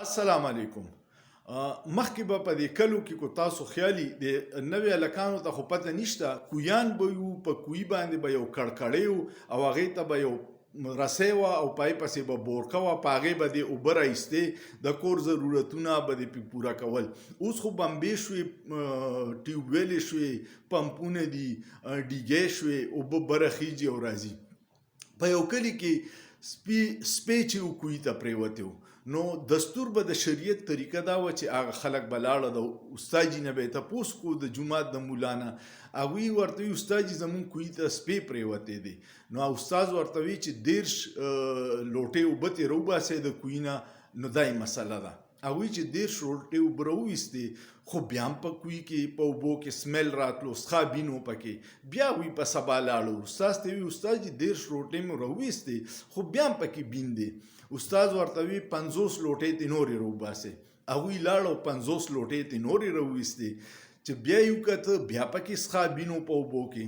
السلام علیکم. مخکې به په دې کلو کې کو تاسو خیالي د نوې هلکانو ته خو پته نشته، کویان به یو، په کوی باندې به یو کړکړی او هغې ته به یو رسۍ وه او پای پسې به بورکه وه، په هغې به دې اوبه راایستې، د کور ضرورتونه به دې پرې پوره کول. اوس خو بمبې شوې، ټیوبویلې شوې، پمپونه دي، ډیګۍ شوې، اوبه بره خیږي او راځي. په یو کلي کې سپی چې و کوی ته پرېوتی و، نو دستور به د شریعت طریقه دا وه چې هغه خلک به لاړه، د استاجي نه به یې تپوس کو، د جومات د مولا نه. هغوی ورته وي استاجي زمونږ کوی ته سپی پرېوتی دی. نو استاز ورته وي چې 10 لوټې اوبه ترې راوباسئ د کوی نه، نو دا یې مسله ده. هغوی چې 10 لوټې اوبه راوویستې، خو بیا هم په کوی کې په اوبو کې سمیل راتلو، څښابین و پکې. بیا هغوی په سبا لاړو، استاز ته وي استاد جي 10 لوټې مې راوویستې، خو بیا هم پکې بین دی. استاد ورته وي 50 لوټې ترې نورې راوباسئ. هغوی لاړو 50 لوټې ترې نورې راوویستې، چې بیا یې وکته، بیا پکې څښابین و په اوبو کې.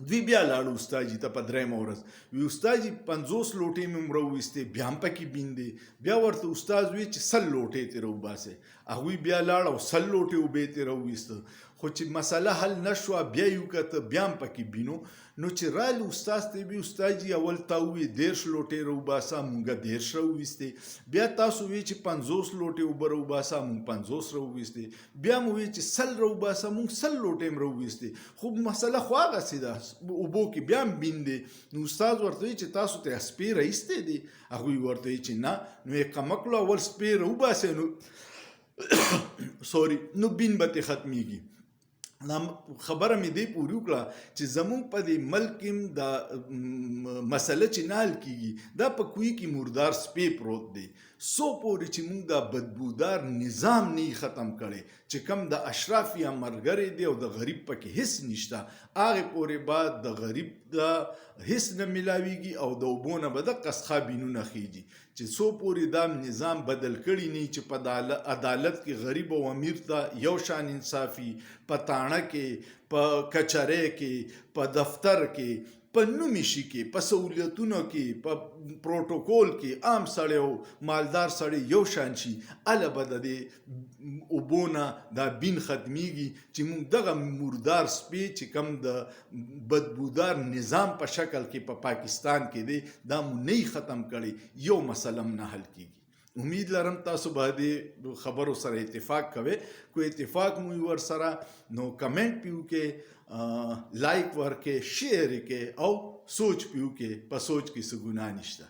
دوی بیا لاړو استاد جي ته په درېیمه ورځ، وی استاد جي 50 لوټې مې هم راوویستې، بیا هم پکې بین دی. بیا ورته استاد وی چې 100 لوټې ترې راوباسئ. هغوی بیا لاړه او 100 لوټې اوبه ترې راوویسته، خو چې مسله حل نه شوه، بیا یې وکته، بیا هم پکې بینو. نو چې راغلو استاد ته وی استاد جي اول تا وویل 10 لوټې راوباسه، مونږه 10 راوویستې. بیا تاسو وی چې 50 لوټې اوبه راوباسه، مونږ 50 راوویستې. بیا مو وی چې 100 راوباسه، مونږ 100 لوټې هم راوویستې. خو مسله خو هغسې ده، اوبو کې بیا هم بین دی. نو استاد ورته وی چې تاسو ته سپی راایستی دی؟ هغوی ورته وی چې نه. نو یې کمکلو اول سپی راوباسئ، نو نو بین به ترې ختمیږي. خبره مې دې پورې وکړه چې زمونږ په دې ملک کې دا مسله چې نه حل کېږي، دا په کوی کې مردار سپی پروت دی. څو پورې چې موږ دا بدبودار نظام نه ختم کړی، چې کم د اشراف یا ملګری دی او د غریب پکې هیڅ نشته، هغې پورې به د غریب د هیڅ نه میلاویږي او د اوبو نه به دقه څښابینونه خیږي. چې څو پورې دا نظام بدل کړي نه چې په عدالت کې غریب او امیر ته یو شان انصافي، په تاڼه کې، په کچرۍ کې، په دفتر کې، په نومي شي کې، په سهولیتونو کې، په پروټوکول کې عام سړی او مالدار سړی یو شان شي، هله به د دې اوبو نه دا بین ختمیږي. چې موږ دغه مردار سپی چې کوم د بدبودار نظام په شکل کې په پاکستان کې دی، دا مو نه ختم کړی، یو مسله هم نه حل کېږي. امید لرم تاسو به دې خبرو سره اتفاق کوئ. کو اتفاق مو ورسره، نو کمنټ پې وکړئ، لایک ورکړئ، شیر یې کړئ او سوچ پې وکړئ. په سوچ کې څه ګناه نشته.